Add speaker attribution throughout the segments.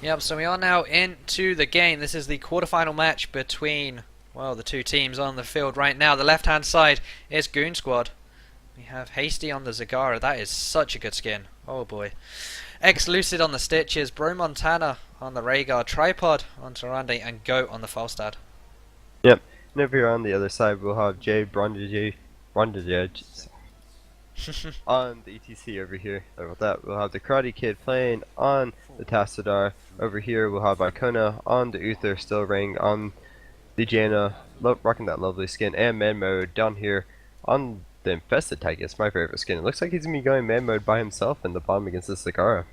Speaker 1: Yep, so we are now into the game. This is the quarterfinal match between, well, the two teams on the field right now. The left-hand side is Goon Squad. We have Hasty on the Zagara. That is such a good skin. Oh boy. Lucid on the Stitches, Bro Montana on the Rhaegar, Tripod on Tyrande, and Goat on the Falstad.
Speaker 2: Yep. And over here on the other side, we'll have Jay Brondage on the ETC over here. Sorry about that. We'll have the Karate Kid playing on the Tassadar. Over here, we'll have Icona on the Uther, still ring on the Jaina, rocking that lovely skin, and man mode down here on the Infested Tychus, my favorite skin. It looks like he's going to be going man mode by himself in the bottom against the Zagara.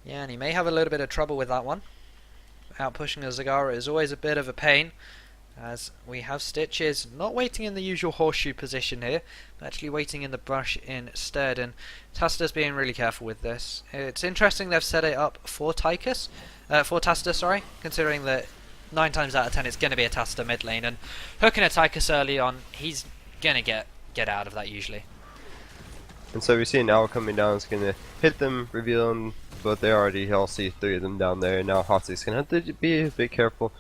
Speaker 1: Yeah, and he may have a little bit of trouble with that one. Out pushing the Zagara is always a bit of a pain, as we have Stitches not waiting in the usual horseshoe position here, but actually waiting in the brush instead, and Tacitus being really careful with this. It's interesting they've set it up for Tychus, for Tacitus, sorry, considering that 9 times out of 10 it's going to be a Tacitus mid lane, and hooking a Tychus early on, he's going to get out of that usually.
Speaker 2: And so we see an owl coming down, it's going to hit them, reveal them, but they already all see 3 of them down there, and now Hotsy's going to have to be a bit careful.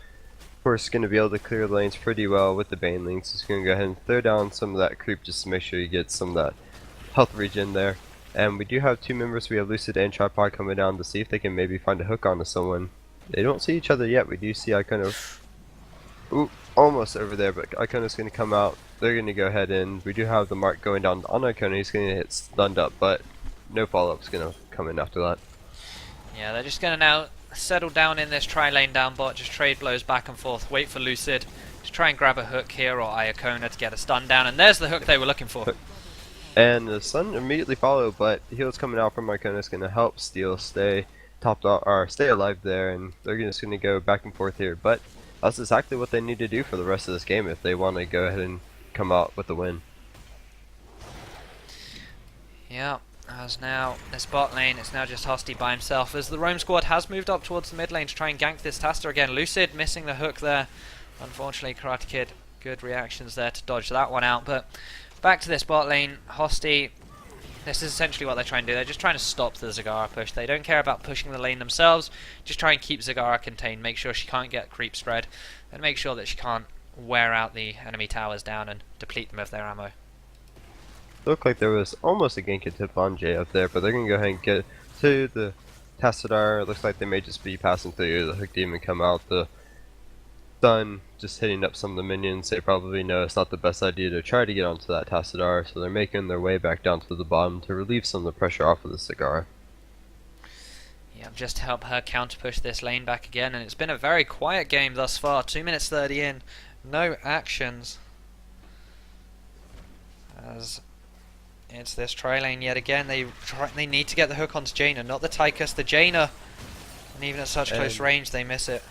Speaker 2: Of course, going to be able to clear the lanes pretty well with the Bane links. He's going to go ahead and throw down some of that creep just to make sure you get some of that health regen there. And we do have 2 members. We have Lucid and Tripod coming down to see if they can maybe find a hook onto someone. They don't see each other yet. We do see Icona, almost over there, but Icona's going to come out. They're going to go ahead and we do have the mark going down on Icona. He's going to hit stunned up, but no follow-up's going to come in after that.
Speaker 1: Yeah, they're just going to now settle down in this tri-lane down bot, just trade blows back and forth, wait for Lucid to try and grab a hook here, or Iacona to get a stun down, and there's the hook they were looking for.
Speaker 2: And the stun immediately followed, but the heals coming out from Iacona is going to help Steel stay topped off, or stay alive there, and they're just going to go back and forth here. But that's exactly what they need to do for the rest of this game if they want to go ahead and come out with the win.
Speaker 1: Yeah. As now, this bot lane, it's now just Hosty by himself, as the Roam squad has moved up towards the mid lane to try and gank this Taster again. Lucid missing the hook there. Unfortunately, Karate Kid, good reactions there to dodge that one out. But back to this bot lane, Hosty, this is essentially what they're trying to do. They're just trying to stop the Zagara push. They don't care about pushing the lane themselves, just try and keep Zagara contained, make sure she can't get creep spread, and make sure that she can't wear out the enemy towers down and deplete them of their ammo.
Speaker 2: Looked like there was almost a gank tip on Jay up there, but they're going to go ahead and get to the Tassadar. It looks like they may just be passing through. The hook demon come out. The stun just hitting up some of the minions. They probably know it's not the best idea to try to get onto that Tassadar, so they're making their way back down to the bottom to relieve some of the pressure off of the Zagara.
Speaker 1: Yeah, just to help her counter push this lane back again, and it's been a very quiet game thus far. 2 minutes 30 in, no actions. As it's this tri-lane yet again. They need to get the hook onto Jaina, not the Tychus, the Jaina. And even at such close range, they miss it.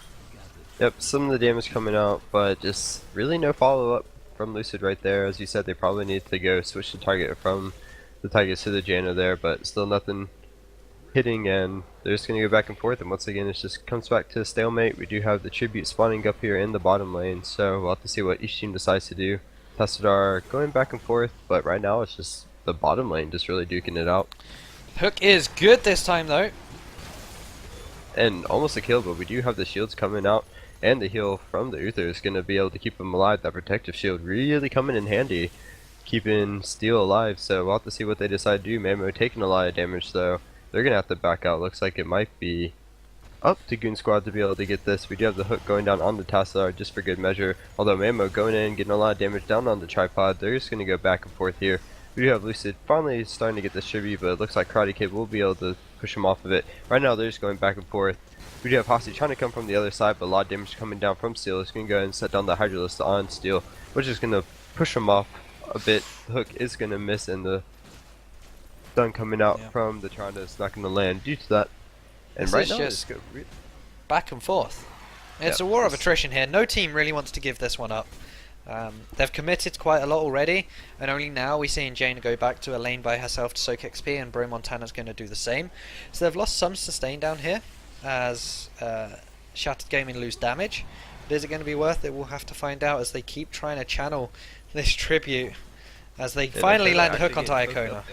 Speaker 2: Yep, some of the damage coming out, but just really no follow-up from Lucid right there. As you said, they probably need to go switch the target from the Tychus to the Jaina there, but still nothing hitting, and they're just going to go back and forth. And once again, it just comes back to a stalemate. We do have the tribute spawning up here in the bottom lane, so we'll have to see what each team decides to do. Tassadar going back and forth, but right now it's just the bottom lane just really duking it out.
Speaker 1: Hook is good this time though.
Speaker 2: And almost a kill, but we do have the shields coming out, and the heal from the Uther is going to be able to keep him alive. That protective shield really coming in handy, keeping Steel alive, so we'll have to see what they decide to do. Mamo taking a lot of damage though. They're going to have to back out. Looks like it might be up to Goon Squad to be able to get this. We do have the hook going down on the Tassadar just for good measure, although Mamo going in, getting a lot of damage down on the Tripod. They're just going to go back and forth here. We do have Lucid finally starting to get this tribute, but it looks like Karate Kid will be able to push him off of it. Right now they're just going back and forth. We do have Hosty trying to come from the other side, but a lot of damage coming down from Steel. It's going to go ahead and set down the Hydralist on Steel, which is going to push him off a bit. The hook is going to miss, and the stun coming out from the Tronda is not going to land due to that. And
Speaker 1: this
Speaker 2: right
Speaker 1: is
Speaker 2: now
Speaker 1: just back and forth. It's a war of attrition here. No team really wants to give this one up. They've committed quite a lot already, and only now we're seeing Jaina go back to a lane by herself to soak XP, and Bro Montana's going to do the same. So they've lost some sustain down here, as Shattered Gaming lose damage. But is it going to be worth it? We'll have to find out as they keep trying to channel this tribute, as they finally land a hook onto Iacona.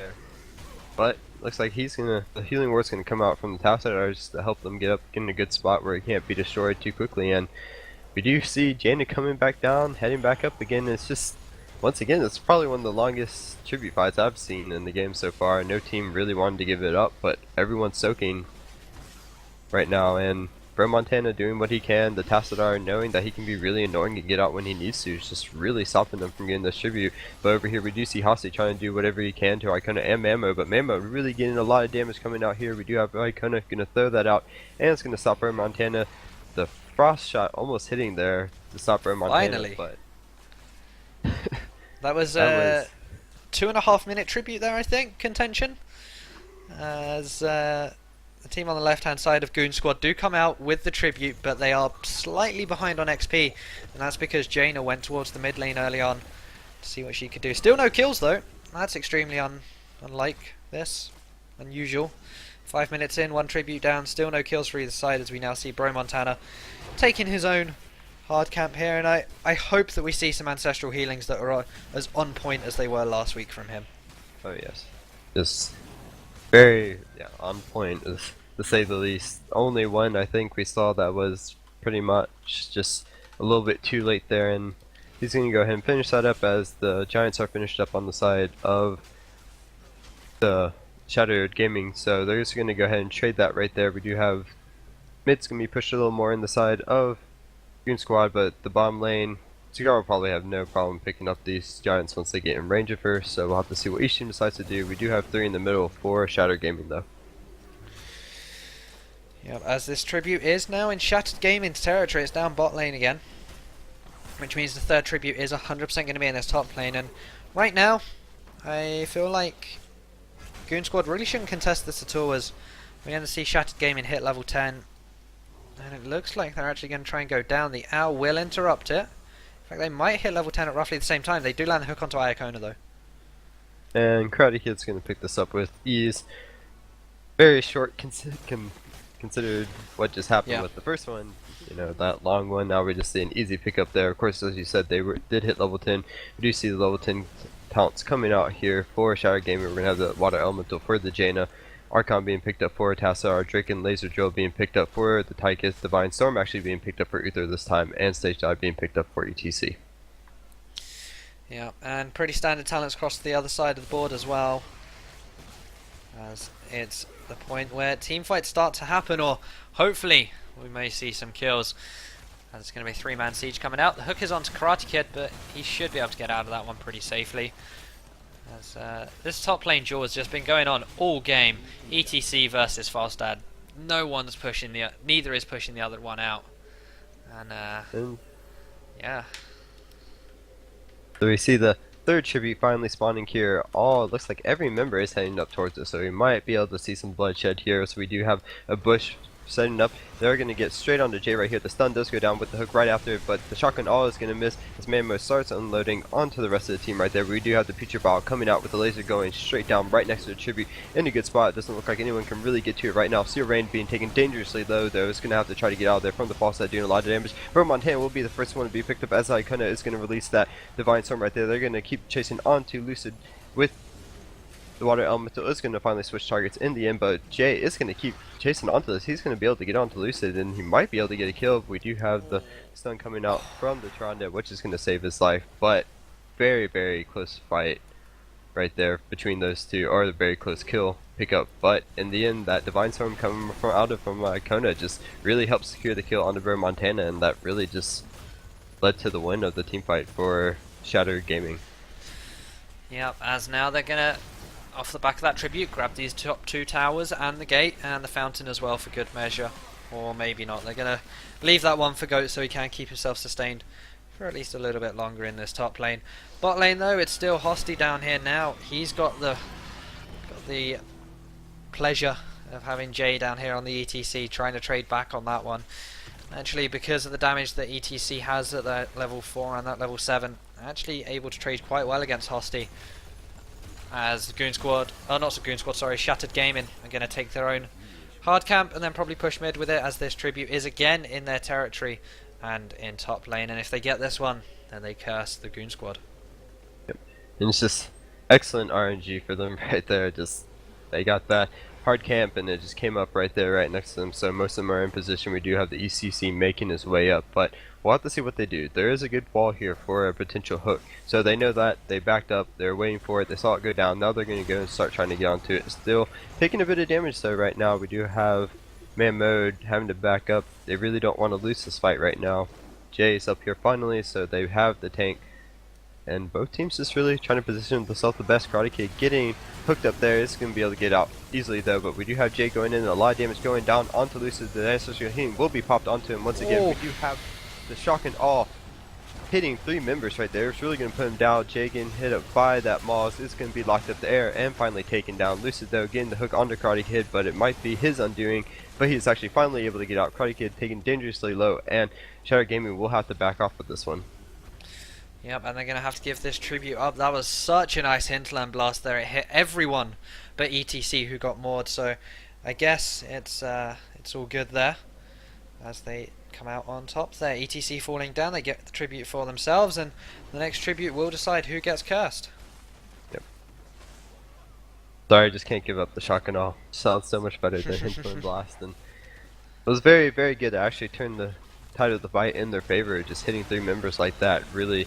Speaker 2: But looks like the healing ward's gonna come out from the top side just to help them get up, get in a good spot where he can't be destroyed too quickly. And we do see Jaina coming back down, heading back up again. It's just, once again, it's probably one of the longest tribute fights I've seen in the game so far. No team really wanted to give it up, but everyone's soaking right now. And Bro Montana doing what he can, the Tassadar knowing that he can be really annoying and get out when he needs to, is just really stopping them from getting this tribute. But over here we do see Hosty trying to do whatever he can to Icona and Mamo, but Mamo really getting a lot of damage coming out here. We do have Icona going to throw that out, and it's going to stop Bro Montana. The frost shot almost hitting there to stop Bro Montana.
Speaker 1: Finally.
Speaker 2: But
Speaker 1: That was
Speaker 2: that was
Speaker 1: 2.5 minute tribute there, I think, contention. As the team on the left hand side of Goon Squad do come out with the tribute, but they are slightly behind on XP, and that's because Jaina went towards the mid lane early on to see what she could do. Still no kills though. That's extremely unlike this, unusual. 5 minutes in, 1 tribute down, still no kills for either side, as we now see Bro Montana taking his own hard camp here, and I hope that we see some ancestral healings that are as on point as they were last week from him.
Speaker 2: oh yes, just very on point, to say the least. Only one I think we saw that was pretty much just a little bit too late there, and he's going to go ahead and finish that up as the Giants are finished up on the side of the Shattered Gaming. So they're just going to go ahead and trade that right there. We do have mid's going to be pushed a little more in the side of Goon Squad, but the bottom lane, Cigar will probably have no problem picking up these Giants once they get in range of her, so we'll have to see what each team decides to do. We do have 3 in the middle for Shattered Gaming though.
Speaker 1: Yep, as this tribute is now in Shattered Gaming's territory, it's down bot lane again, which means the third tribute is 100% going to be in this top lane, and right now I feel like Goon Squad really shouldn't contest this at all, as we're going to see Shattered Gaming hit level 10, and it looks like they're actually going to try and go down. The owl will interrupt it. In fact, they might hit level 10 at roughly the same time. They do land the hook onto Iacona though.
Speaker 2: And Karate Kid's going to pick this up with ease. Very short considered what just happened with the first one. You know, that long one. Now we just see an easy pickup there. Of course, as you said, they did hit level 10. We do see the level 10 counts coming out here for Shattered Gaming. We're going to have the Water Elemental for the Jaina. Archon being picked up for Tassar, Drake and Laser Drill being picked up for the Tychus, Divine Storm actually being picked up for Uther this time, and Stage Dive being picked up for ETC.
Speaker 1: Yeah, and pretty standard talents across the other side of the board as well, as it's the point where team fights start to happen, or hopefully we may see some kills. And it's going to be a 3-man siege coming out. The hook is onto Karate Kid, but he should be able to get out of that one pretty safely. As this top lane duel has just been going on all game. ETC versus Falstad. Neither is pushing the other one out. And yeah.
Speaker 2: So we see the third tribute finally spawning here. It looks like every member is heading up towards us, so we might be able to see some bloodshed here. So we do have a bush setting up. They're going to get straight onto Jay right here. The stun does go down with the hook right after it, but the shotgun all is going to miss as Mamo starts unloading onto the rest of the team right there. We do have the Future Ball coming out with the laser going straight down right next to the tribute in a good spot. It doesn't look like anyone can really get to it right now. Seal Rain being taken dangerously low though. It's going to have to try to get out of there from the false side, doing a lot of damage. Bro Montana will be the first one to be picked up as Icona is going to release that Divine Storm right there. They're going to keep chasing onto Lucid with the Water Elemental is going to finally switch targets in the end, but Jay is going to keep chasing onto this. He's going to be able to get onto Lucid, and he might be able to get a kill. We do have the stun coming out from the Tronda, which is going to save his life, but very, very close fight right there between those two, or the very close kill pickup. But in the end, that Divine Storm coming from Icona just really helped secure the kill onto Bro Montana, and that really just led to the win of the team fight for Shattered Gaming.
Speaker 1: Yep, as now they're going to, off the back of that tribute, grab these top 2 towers and the gate and the fountain as well for good measure. Or maybe not. They're going to leave that one for Goat so he can keep himself sustained for at least a little bit longer in this top lane. Bot lane though, it's still Hosty down here now. He's got the pleasure of having Jay down here on the ETC, trying to trade back on that one. Actually, because of the damage that ETC has at that level 4 and that level 7, actually able to trade quite well against Hosty. As Goon Squad, not Goon Squad, sorry, Shattered Gaming are going to take their own hard camp and then probably push mid with it, as this tribute is again in their territory and in top lane. And if they get this one, then they curse the Goon Squad.
Speaker 2: Yep. And it's just excellent RNG for them right there. Just They got that hard camp and it just came up right there, right next to them. So most of them are in position. We do have the ECC making his way up, but we'll have to see what they do. There is a good wall here for a potential hook. So they know that. They backed up. They're waiting for it. They saw it go down. Now they're going to go and start trying to get onto it. Still taking a bit of damage though right now. We do have man mode having to back up. They really don't want to lose this fight right now. Jay's up here finally, so they have the tank. And both teams just really trying to position themselves the best. Karate Kid getting hooked up there is going to be able to get out easily though, but we do have Jay going in and a lot of damage going down onto Lucid. The ancestral healing will be popped onto him once again.
Speaker 1: Oh.
Speaker 2: We do have the shock and awe hitting 3 members right there. It's really going to put him down. Jay getting hit up by that Moz is going to be locked up the air and finally taken down. Lucid though getting the hook onto Karate Kid, but it might be his undoing, but he's actually finally able to get out. Karate Kid taken dangerously low, and Shadow Gaming will have to back off with this one.
Speaker 1: Yep, and they're going to have to give this tribute up. That was such a nice hinterland blast there. It hit everyone but ETC who got moored, so I guess it's all good there as they come out on top there. ETC falling down, they get the tribute for themselves, and the next tribute will decide who gets cursed.
Speaker 2: Yep. Sorry, I just can't give up the shock and awe. Sounds so much better than hinterland blast, and it was very, very good. I actually turned the tide of the fight in their favor. Just hitting 3 members like that really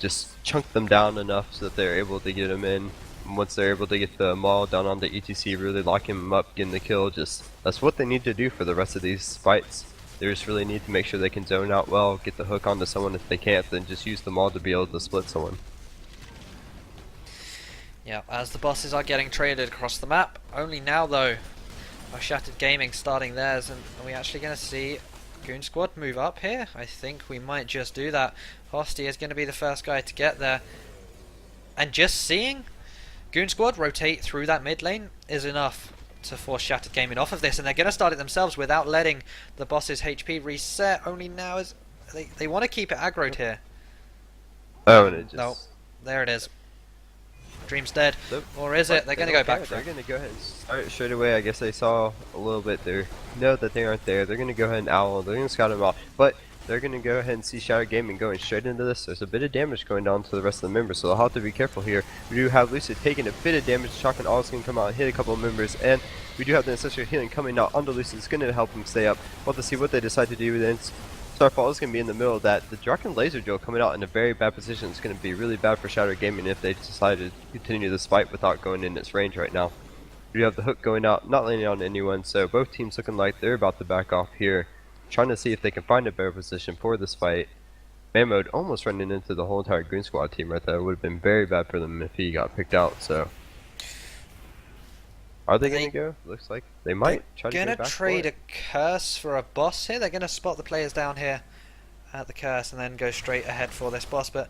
Speaker 2: just chunk them down enough so that they're able to get them in. And once they're able to get the maul down on the ETC, really locking them up, getting the kill, just that's what they need to do for the rest of these fights. They just really need to make sure they can zone out well, get the hook onto someone. If they can't, then just use the maul to be able to split someone.
Speaker 1: Yeah, as the bosses are getting traded across the map. Only now though are Shattered Gaming starting theirs, and are we actually going to see Goon Squad move up here? I think we might just do that. Hosty is going to be the first guy to get there, and just seeing Goon Squad rotate through that mid lane is enough to force Shattered Gaming off of this, and they're going to start it themselves without letting the boss's HP reset. Only now is they want to keep it aggroed here.
Speaker 2: Oh, and it just...
Speaker 1: No, there it is. Dream's dead.
Speaker 2: Nope.
Speaker 1: Or is it? They're going to go back for
Speaker 2: They're
Speaker 1: it.
Speaker 2: going to go ahead and start straight away. I guess they saw a little bit there. Know that they aren't there. They're going to go ahead and owl. They're going to scout them out. But they're going to go ahead and see Shadow Gaming going straight into this. There's a bit of damage going down to the rest of the members, so they'll have to be careful here. We do have Lucid taking a bit of damage. Shock and Awe is going to come out and hit a couple of members. And we do have the Ancestral Healing coming out onto Lucid. It's going to help him stay up. We'll have to see what they decide to do with it. Starfall is going to be in the middle of that. The Draken Laser Drill coming out in a very bad position. It's going to be really bad for Shadow Gaming if they decide to continue this fight without going in its range right now. We have the hook going out, not landing on anyone, so both teams looking like they're about to back off here. Trying to see if they can find a better position for this fight. Man mode almost running into the whole entire Goon Squad team right there. It would have been very bad for them if he got picked out, so... Are they going to go? Looks like they might try to go back.
Speaker 1: Gonna trade a curse for a boss here. They're gonna spot the players down here at the curse and then go straight ahead for this boss, but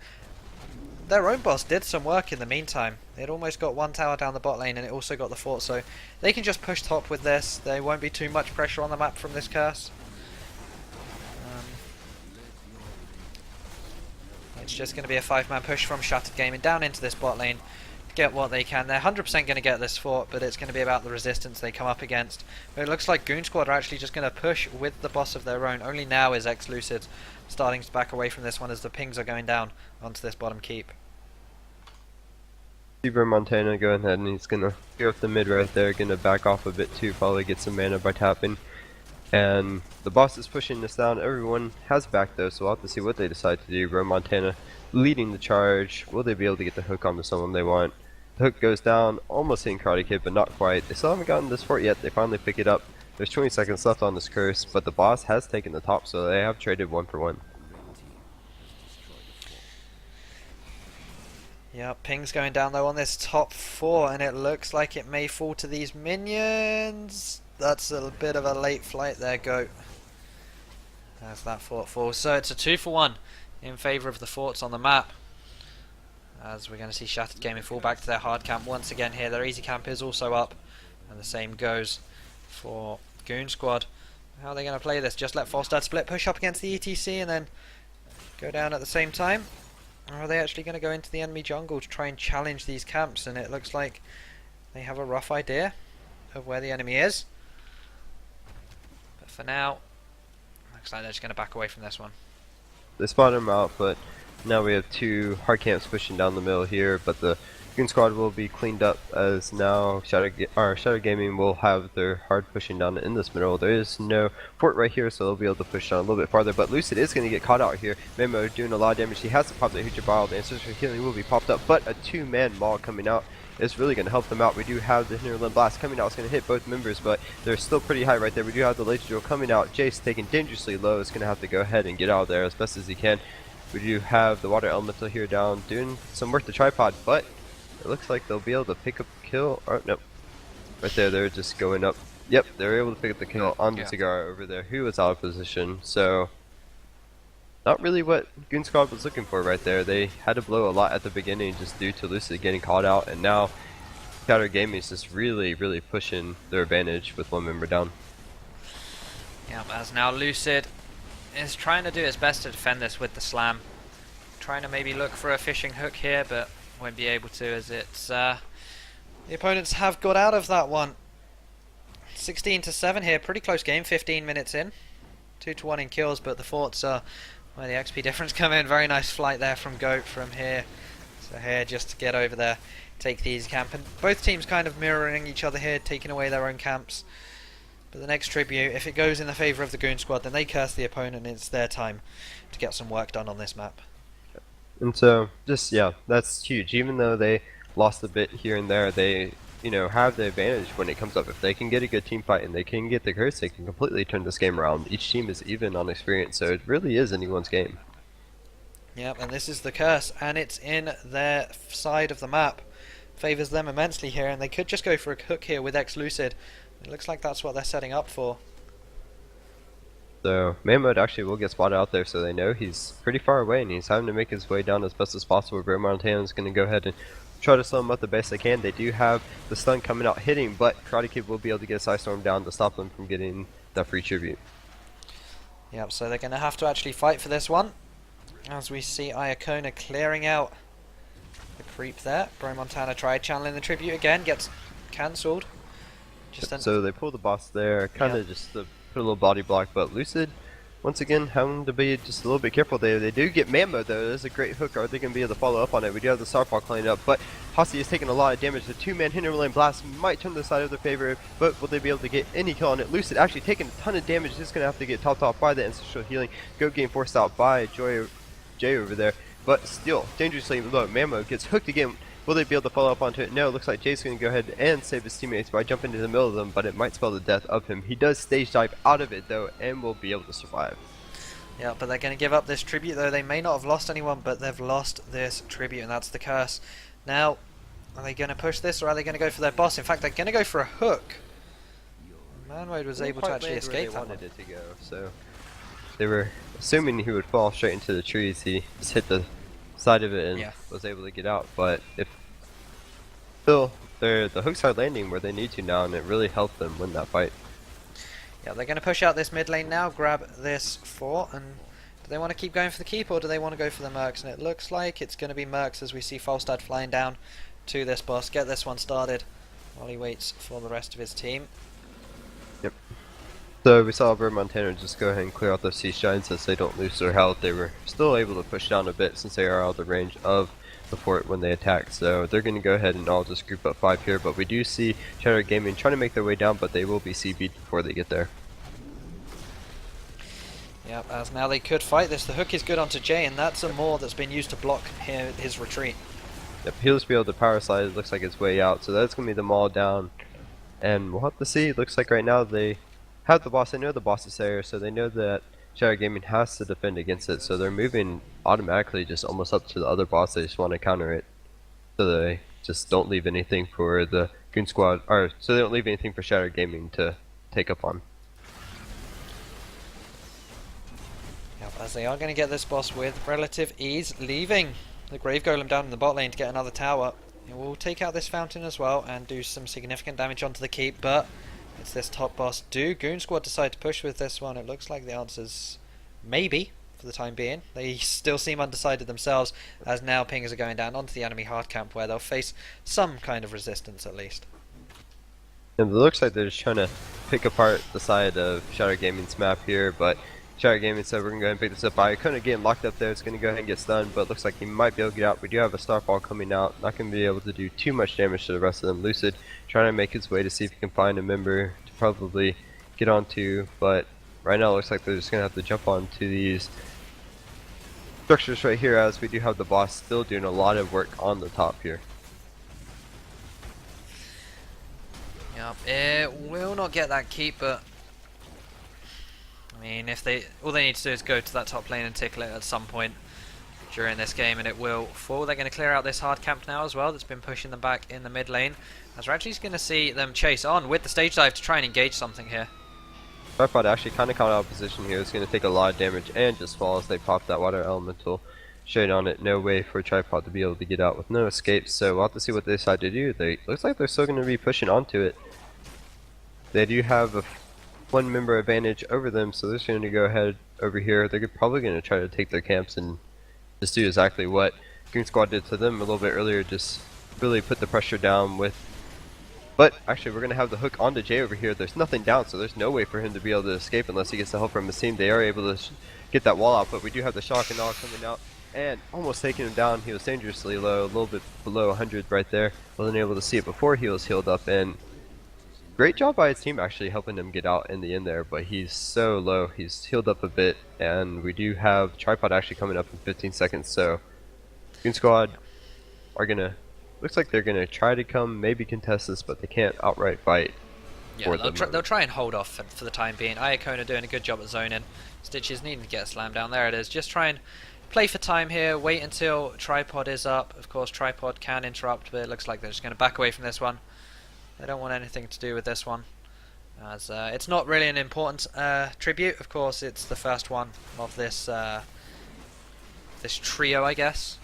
Speaker 1: their own boss did some work in the meantime. It almost got 1 tower down the bot lane and it also got the fort, so they can just push top with this. There won't be too much pressure on the map from this curse. It's just going to be a 5-man push from Shattered Gaming down into this bot lane. Get what they can. They're 100% going to get this fort, but it's going to be about the resistance they come up against. But it looks like Goon Squad are actually just going to push with the boss of their own. Only now is X-Lucid starting to back away from this one as the pings are going down onto this bottom keep.
Speaker 2: Zebra Montana going ahead and he's going to go up the mid right there, going to back off a bit too, probably get some mana by tapping. And the boss is pushing this down. Everyone has back though, so we'll have to see what they decide to do. Bro Montana leading the charge. Will they be able to get the hook onto someone they want? The hook goes down, almost hitting Karate Kid, but not quite. They still haven't gotten this fort yet. They finally pick it up. There's 20 seconds left on this curse, but the boss has taken the top, so they have traded 1 for 1.
Speaker 1: Yeah, ping's going down though on this top 4, and it looks like it may fall to these minions. That's a bit of a late flight there, Goat. As that fort falls. So it's a 2 for 1 in favour of the forts on the map. As we're going to see Shattered Gaming fall back to their hard camp once again here. Their easy camp is also up. And the same goes for Goon Squad. How are they going to play this? Just let Falstad split, push up against the ETC and then go down at the same time? Or are they actually going to go into the enemy jungle to try and challenge these camps? And it looks like they have a rough idea of where the enemy is. But for now, looks like they're just going to back away from this one.
Speaker 2: They spot him out, but now we have 2 hard camps pushing down the middle here, but the Goon Squad will be cleaned up as now Shadow Gaming will have their hard pushing down in this middle. There is no fort right here, so they'll be able to push down a little bit farther. But Lucid is going to get caught out here. Memo doing a lot of damage. He has to pop that Hoocher Bile. The Ancestral Healing will be popped up, but a 2-man Maul coming out is really going to help them out. We do have the Hinterland Blast coming out. It's going to hit both members, but they're still pretty high right there. We do have the Laser Drill coming out. Jace taking dangerously low. Is going to have to go ahead and get out of there as best as he can. We do have the Water Elemental here down doing some work to Tripod, but it looks like they'll be able to pick up a kill. Oh, nope. Right there, they're just going up. Yep, they're able to pick up the kill on the Cigar over there, who was out of position. So, not really what Goon Squad was looking for right there. They had to blow a lot at the beginning just due to Lucid getting caught out, and now Shadow Gaming is just really pushing their advantage with one member down.
Speaker 1: Yeah, as now Lucid is trying to do his best to defend this with the slam. Trying to maybe look for a fishing hook here, but won't be able to as it's the opponents have got out of that one. 16-7 here, pretty close game, 15 minutes in. 2-1 in kills, but the forts are where the XP difference come in. Very nice flight there from Goat from here. So here just to get over there, take these camp, and both teams kind of mirroring each other here, taking away their own camps. But the next tribute, if it goes in the favour of the Goon Squad, then they curse the opponent and it's their time to get some work done on this map.
Speaker 2: And so, just, yeah, that's huge. Even though they lost a bit here and there, they, you know, have the advantage when it comes up. If they can get a good team fight and they can get the curse, they can completely turn this game around. Each team is even on experience, so it really is anyone's game.
Speaker 1: Yep, and this is the curse, and it's in their side of the map. Favours them immensely here, and they could just go for a hook here with X-Lucid. It looks like that's what they're setting up for.
Speaker 2: So, Mammoth actually will get spotted out there, so they know he's pretty far away and he's having to make his way down as best as possible. Bro Montana is going to go ahead and try to slow him up the best they can. They do have the stun coming out hitting, but Karate Kid will be able to get a Side Storm down to stop them from getting that free tribute.
Speaker 1: Yep, so they're going to have to actually fight for this one. As we see Iacona clearing out the creep there. Bro Montana tried channeling the tribute again, gets cancelled.
Speaker 2: So they pull the boss there, kind of just to put a little body block, but Lucid, once again, having to be just a little bit careful. They do get Mammo though. There's a great hook. Are they going to be able to follow up on it? We do have the Starfall cleaning up, but Hossie is taking a lot of damage. The 2-man Hinterland Blast might turn the side of their favor, but will they be able to get any kill on it? Lucid actually taking a ton of damage. Just going to have to get topped off by the Ancestral Healing. Go getting forced out by Jay over there, but still dangerously low. Mammo gets hooked again. Will they be able to follow up onto it? No, it looks like Jay's going to go ahead and save his teammates by jumping into the middle of them, but it might spell the death of him. He does stage dive out of it though, and will be able to survive.
Speaker 1: Yeah, but they're going to give up this tribute though. They may not have lost anyone, but they've lost this tribute, and that's the curse. Now, are they going to push this, or are they going to go for their boss? In fact, they're going to go for a hook. Manwade was able to actually escape that one.
Speaker 2: It to go, so they were assuming he would fall straight into the trees. He just hit the side of it and was able to get out, but if still the hooks are landing where they need to now, and it really helped them win that fight.
Speaker 1: Yeah, they're going to push out this mid lane now, grab this fort, and do they want to keep going for the keep, or do they want to go for the mercs? And it looks like it's going to be mercs as we see Falstad flying down to this boss, get this one started while he waits for the rest of his team.
Speaker 2: Yep. So we saw Bird Montana just go ahead and clear out those Sea Shines since they don't lose their health. They were still able to push down a bit since they are out of the range of the fort when they attack. So they're going to go ahead and all just group up 5 here. But we do see Shadow Gaming trying to make their way down, but they will be CB'd before they get there.
Speaker 1: Yep, as now they could fight this. The hook is good onto Jay, and that's a Maw that's been used to block his retreat.
Speaker 2: Yep, he'll just be able to power slide. It looks like it's way out. So that's going to be the Maul down. And we'll have to see. It looks like right now they have the boss. They know the boss is there, so they know that Shadow Gaming has to defend against it. So they're moving automatically just almost up to the other boss. They just want to counter it. So they just don't leave anything for the Goon Squad, or so they don't leave anything for Shadow Gaming to take up on.
Speaker 1: Yep, as they are going to get this boss with relative ease, leaving the Grave Golem down in the bot lane to get another tower. It will take out this fountain as well and do some significant damage onto the keep, but it's this top boss. Do Goon Squad decide to push with this one? It looks like the answer's maybe, for the time being. They still seem undecided themselves, as now pingers are going down onto the enemy hard camp where they'll face some kind of resistance at least.
Speaker 2: And it looks like they're just trying to pick apart the side of Shadow Gaming's map here, but Shattered Gaming said we're going to go ahead and pick this up. Iacona getting locked up there. It's going to go ahead and get stunned, but looks like he might be able to get out. We do have a Starfall coming out. Not going to be able to do too much damage to the rest of them. Lucid trying to make his way to see if he can find a member to probably get onto, but right now it looks like they're just going to have to jump onto these structures right here, as we do have the boss still doing a lot of work on the top here.
Speaker 1: Yep, it will not get that keep, but I mean, if all they need to do is go to that top lane and tickle it at some point during this game, and it will fall. They're going to clear out this hard camp now as well. That's been pushing them back in the mid lane. As we're actually going to see them chase on with the stage dive to try and engage something here.
Speaker 2: Tripod actually kind of caught out of position here. It's going to take a lot of damage and just fall as they pop that water elemental straight on it. No way for Tripod to be able to get out with no escape. So we'll have to see what they decide to do. Looks like they're still going to be pushing onto it. They do have a one member advantage over them, so they're just going to go ahead over here. They're probably going to try to take their camps and just do exactly what Goon Squad did to them a little bit earlier. Just really put the pressure down with. But actually, we're going to have the hook onto Jay over here. There's nothing down, so there's no way for him to be able to escape unless he gets the help from his team. They are able to get that wall out, but we do have the shock and all coming out and almost taking him down. He was dangerously low, a little bit below 100 right there. Wasn't able to see it before he was healed up, and great job by his team actually helping him get out in the end there, but he's so low. He's healed up a bit, and we do have Tripod actually coming up in 15 seconds, so Goon Squad are going to. Looks like they're going to try to come, maybe contest this, but they can't outright fight.
Speaker 1: Yeah, they'll try and hold off for the time being. Iacona doing a good job at zoning. Stitches needing to get a slam down. There it is. Just try and play for time here. Wait until Tripod is up. Of course, Tripod can interrupt, but it looks like they're just going to back away from this one. They don't want anything to do with this one, as it's not really an important tribute. Of course, it's the first one of this this trio, I guess,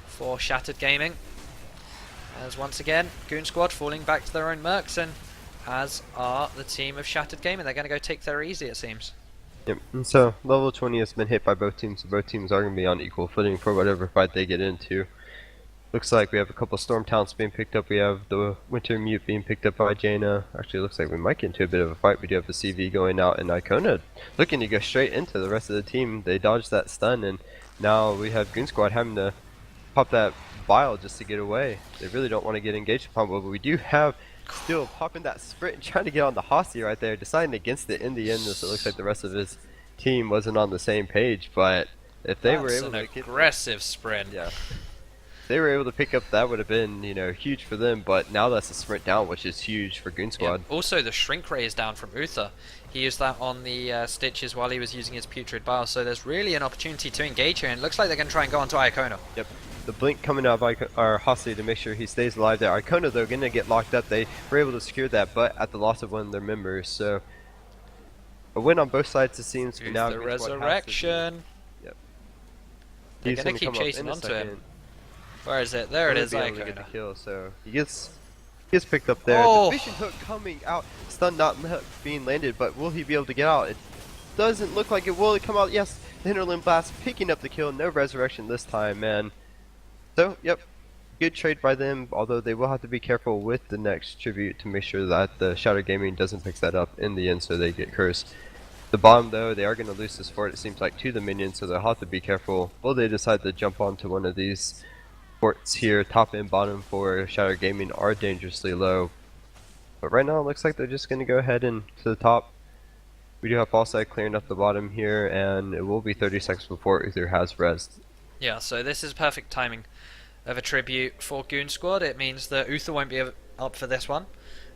Speaker 1: for Shattered Gaming. As once again, Goon Squad falling back to their own mercs, and as are the team of Shattered Gaming. They're going to go take their easy, it seems.
Speaker 2: Yep, and so level 20 has been hit by both teams, so both teams are going to be on equal footing for whatever fight they get into. Looks like we have a couple Storm Talents being picked up. We have the Winter Mute being picked up by Jaina. Actually, looks like we might get into a bit of a fight. We do have the CV going out, and Iacona looking to go straight into the rest of the team. They dodged that stun, and now we have Goon Squad having to pop that bile just to get away. They really don't want to get engaged upon, but we do have still popping that sprint and trying to get on the Hostie right there, deciding against it in the end, as it looks like the rest of his team wasn't on the same page. But if they were able to get
Speaker 1: aggressive sprint,
Speaker 2: yeah, if they were able to pick up, that would have been, you know, huge for them. But now that's a sprint down, which is huge for Goon Squad.
Speaker 1: Yeah. Also, the shrink ray is down from Uther. He used that on the Stitches while he was using his putrid bile, so there's really an opportunity to engage here, and it looks like they're going to try and go onto Iacona.
Speaker 2: Yep. The blink coming out of Hostie to make sure he stays alive there. Iacona, though, going to get locked up. They were able to secure that, but at the loss of one of their members. So a win on both sides, it seems.
Speaker 1: Here's
Speaker 2: now
Speaker 1: the resurrection.
Speaker 2: Yep.
Speaker 1: They're going to keep chasing onto him. Where is it? There it is, Iacona.
Speaker 2: Kill, so he gets picked up there.
Speaker 1: Oh.
Speaker 2: The fishing hook coming out. Stun not being landed, but will he be able to get out? It doesn't look like it. Will it come out? Yes. The Hinterland Blast picking up the kill. No resurrection this time, man. So, yep, good trade by them, although they will have to be careful with the next tribute to make sure that the Shattered Gaming doesn't pick that up in the end, so they get cursed. The bottom, though, they are going to lose this fort, it seems like, to the minions, so they'll have to be careful. Will they decide to jump onto one of these forts here? Top and bottom for Shattered Gaming are dangerously low. But right now, it looks like they're just going to go ahead and to the top. We do have Fallside clearing up the bottom here, and it will be 30 seconds before Uther has rest.
Speaker 1: Yeah, so this is perfect timing of a tribute for Goon Squad. It means that Uther won't be up for this one,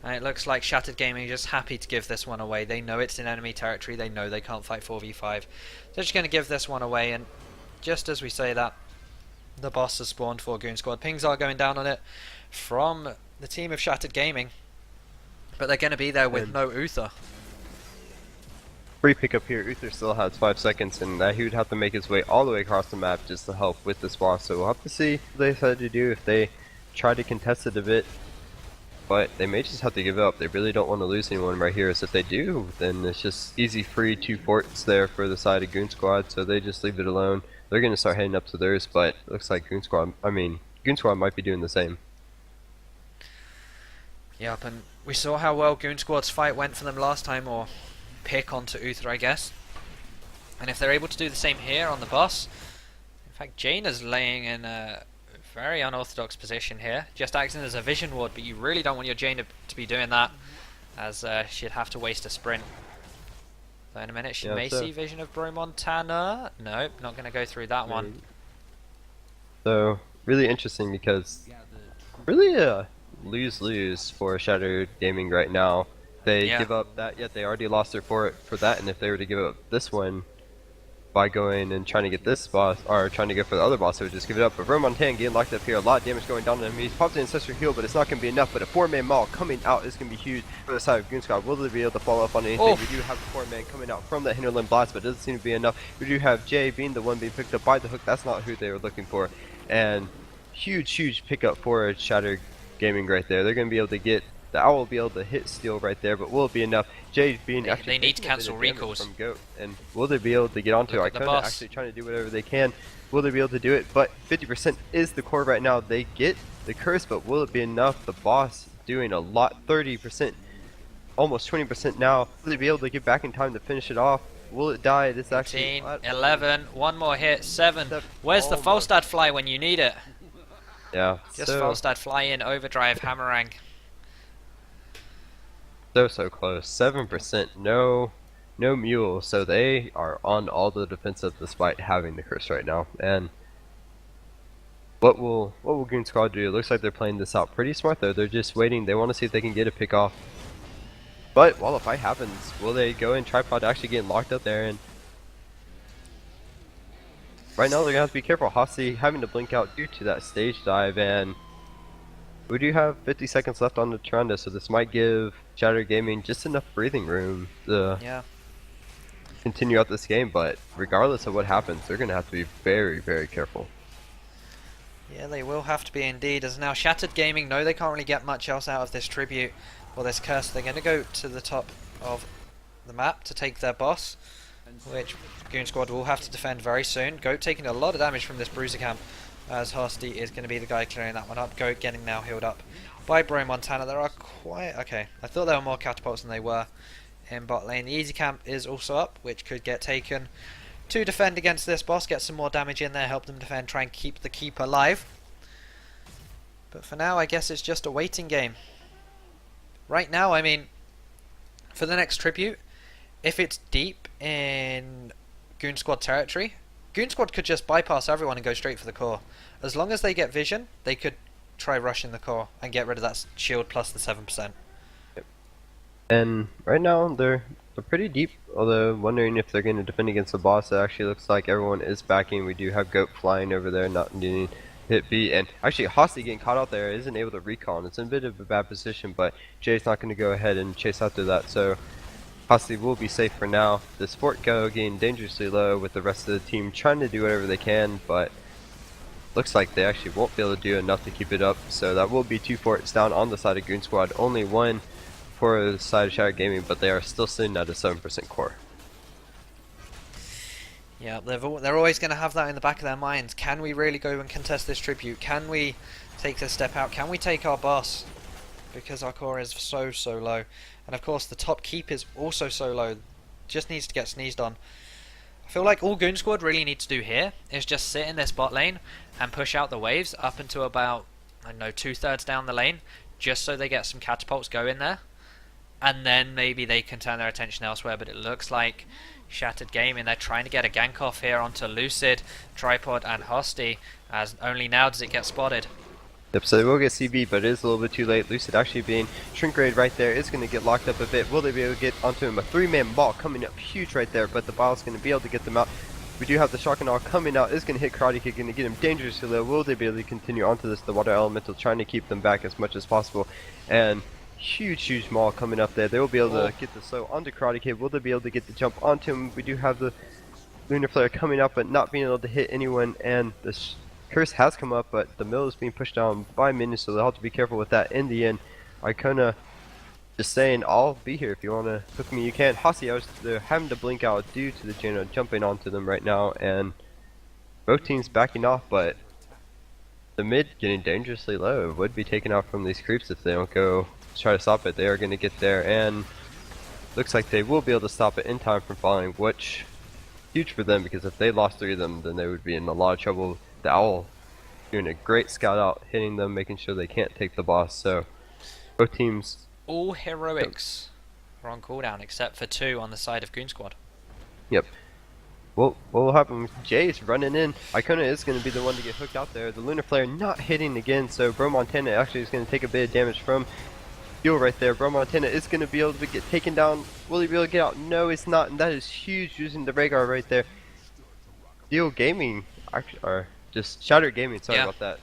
Speaker 1: and it looks like Shattered Gaming are just happy to give this one away. They know it's in enemy territory, they know they can't fight 4v5. They're just going to give this one away, and just as we say that, the boss has spawned for Goon Squad. Pings are going down on it from the team of Shattered Gaming, but they're going to be there with no Uther.
Speaker 2: Free pickup here. Uther still has 5 seconds, and he would have to make his way all the way across the map just to help with this boss. So we'll have to see what they decide to do, if they try to contest it a bit. But they may just have to give up. They really don't want to lose anyone right here. So if they do, then it's just easy free 2 forts there for the side of Goon Squad. So they just leave it alone. They're going to start heading up to theirs, but it looks like Goon Squad might be doing the same.
Speaker 1: Yep, and we saw how well Goon Squad's fight went for them last time, or pick onto Uther, I guess. And if they're able to do the same here on the boss, in fact, Jaina's laying in a very unorthodox position here, just acting as a vision ward, but you really don't want your Jaina to be doing that, as she'd have to waste a sprint. So in a minute she may see vision of Bro Montana. Nope, not going to go through that one.
Speaker 2: So, really interesting because really a lose-lose for Shattered Gaming right now. They give up that, yet they already lost their for that, and if they were to give up this one by going and trying to get this boss, or trying to go for the other boss, they would just give it up. But Romontan getting locked up here, a lot of damage going down on him. He's popped an Ancestor Heal, but it's not going to be enough. But a 4-man Maul coming out is going to be huge for the side of Goon Squad. Will they be able to follow up on anything? We do have a 4-man coming out from that Hinterland Blast, but it doesn't seem to be enough. We do have Jay being the one being picked up by the hook. That's not who they were looking for. And huge pickup for Shattered Gaming right there. They're going to be able to get the Owl will be able to hit Steel right there, but will it be enough? Jay being actually
Speaker 1: they need to cancel recalls
Speaker 2: from Goat, and will they be able to get onto Icona? Actually trying to do whatever they can. Will they be able to do it? But 50% is the core right now. They get the curse, but will it be enough? The boss doing a lot, 30%, almost 20% now. Will they be able to get back in time to finish it off? Will it die? This actually
Speaker 1: 11, one more hit, 7. Where's the Falstad fly when you need it?
Speaker 2: Yeah,
Speaker 1: just Falstad fly in, overdrive, hammerang.
Speaker 2: So close. 7%. No mule. So they are on all the defensive despite having the curse right now. And what will Goon Squad do? It looks like they're playing this out pretty smart though. They're just waiting. They want to see if they can get a pick off. But while the fight happens, will they go in tripod actually getting locked up there? And right now they're gonna have to be careful. Hossie having to blink out due to that stage dive, and we do have 50 seconds left on the Tyrande, so this might give Shattered Gaming just enough breathing room to continue out this game, but regardless of what happens, they're going to have to be very careful.
Speaker 1: Yeah, they will have to be indeed, as now Shattered Gaming know they can't really get much else out of this tribute or this curse. They're going to go to the top of the map to take their boss, which Goon Squad will have to defend very soon. Goat taking a lot of damage from this bruiser camp, as Hosty is going to be the guy clearing that one up. Goat getting now healed up by Bro Montana. There are quite... okay, I thought there were more catapults than they were in bot lane. The easy camp is also up, which could get taken to defend against this boss. Get some more damage in there, help them defend, try and keep the keep alive. But for now, I guess it's just a waiting game. Right now, I mean, for the next tribute, if it's deep in Goon Squad territory, Goon Squad could just bypass everyone and go straight for the core. As long as they get vision, they could try rushing the core and get rid of that shield plus the 7%.
Speaker 2: Yep. And right now they're pretty deep, although wondering if they're going to defend against the boss. It actually looks like everyone is backing. We do have Goat flying over there, not getting hit beat, and actually Hosty getting caught out there isn't able to recon. It's in a bit of a bad position, but Jay's not going to go ahead and chase after that, so Hosty will be safe for now. This Fort Go getting dangerously low with the rest of the team trying to do whatever they can, but looks like they actually won't be able to do enough to keep it up. So that will be 2 forts down on the side of Goon Squad. Only 1 for the side of Shattered Gaming, but they are still sitting at a 7% core.
Speaker 1: Yeah, they're always going to have that in the back of their minds. Can we really go and contest this tribute? Can we take this step out? Can we take our boss? Because our core is so low. And of course the top keep is also so low. Just needs to get sneezed on. I feel like all Goon Squad really need to do here is just sit in this bot lane and push out the waves up into about, I don't know, 2/3 down the lane, just so they get some catapults going there. And then maybe they can turn their attention elsewhere, but it looks like Shattered Gaming, they're trying to get a gank off here onto Lucid, Tripod and Hosty, as only now does it get spotted.
Speaker 2: Yep, so they will get CB, but it is a little bit too late. Lucid actually being shrink raid right there is going to get locked up a bit. Will they be able to get onto him? A 3-man ball coming up huge right there, but the ball is going to be able to get them out. We do have the Shock and Awe coming out. Is going to hit Karate Kick, going to get him dangerously low. Will they be able to continue onto this? The Water Elemental trying to keep them back as much as possible. And huge maul coming up there. They will be able to get the slow onto Karate Kid. Will they be able to get the jump onto him? We do have the Lunar Flare coming up, but not being able to hit anyone. And the curse has come up, but the mill is being pushed down by minions, so they'll have to be careful with that. In the end, Icona just saying, I'll be here if you want to hook me, you can. Hosty, they're having to blink out due to the Jaina jumping onto them right now, and both teams backing off, but the mid getting dangerously low. It would be taken out from these creeps if they don't go try to stop it. They are going to get there, and looks like they will be able to stop it in time from falling, which huge for them because if they lost 3 of them, then they would be in a lot of trouble. The Owl doing a great scout out, hitting them, making sure they can't take the boss. So both teams.
Speaker 1: All heroics are on cooldown except for 2 on the side of Goon Squad.
Speaker 2: Yep. Well, what will happen? Jay's running in. Icona is going to be the one to get hooked out there. The Lunar Flare not hitting again, so Bro Montana actually is going to take a bit of damage from Steel right there. Bro Montana is going to be able to get taken down. Will he be able to get out? No, he's not, and that is huge using the Rhaegar right there. Steel Gaming, actually, or just Shattered Gaming, sorry about that.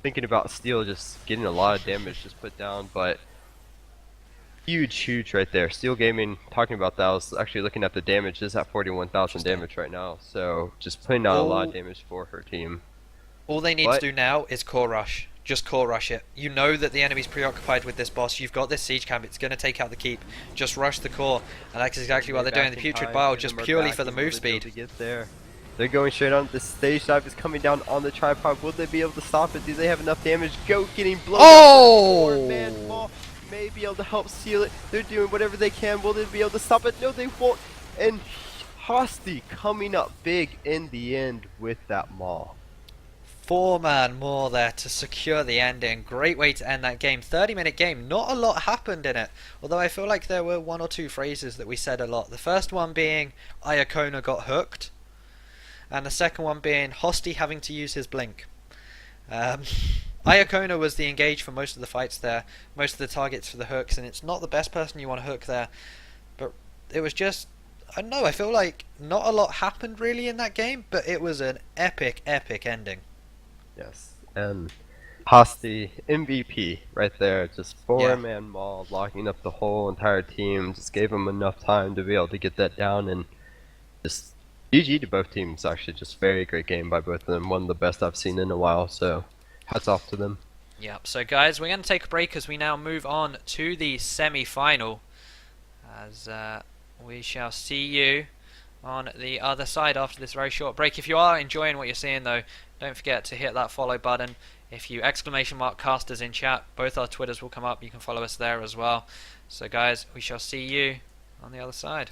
Speaker 2: Thinking about Steel just getting a lot of damage just put down, but huge right there. Steel Gaming, talking about that, I was actually looking at the damage, is at 41,000 damage right now, so just putting out a lot of damage for her team.
Speaker 1: All they need to do now is core rush. Just core rush it. You know that the enemy's preoccupied with this boss. You've got this siege camp. It's going to take out the keep. Just rush the core. And that's exactly what they're doing. The Putrid Bile just purely for the move speed.
Speaker 2: To get there. They're going straight on. The stage dive is coming down on the tripod. Will they be able to stop it? Do they have enough damage? Go getting blown up. 4-man ball may be able to help seal it. They're doing whatever they can. Will they be able to stop it? No, they won't. And Hosty coming up big in the end with that maul.
Speaker 1: 4-man more there to secure the ending. Great way to end that game. 30-minute game. Not a lot happened in it. Although I feel like there were 1 or 2 phrases that we said a lot. The first one being Iacona got hooked. And the second one being Hosty having to use his blink. Iacona was the engage for most of the fights there. Most of the targets for the hooks. And it's not the best person you want to hook there. But it was just... I don't know. I feel like not a lot happened really in that game. But it was an epic ending.
Speaker 2: Yes, and Hosty MVP right there, just 4-man maul, locking up the whole entire team, just gave them enough time to be able to get that down, and just GG to both teams. Actually, just very great game by both of them, one of the best I've seen in a while, so hats off to them.
Speaker 1: Yep, so guys, we're going to take a break as we now move on to the semi-final, as we shall see you on the other side after this very short break. If you are enjoying what you're seeing though, don't forget to hit that follow button. If you !casters in chat, both our Twitters will come up. You can follow us there as well. So guys, we shall see you on the other side.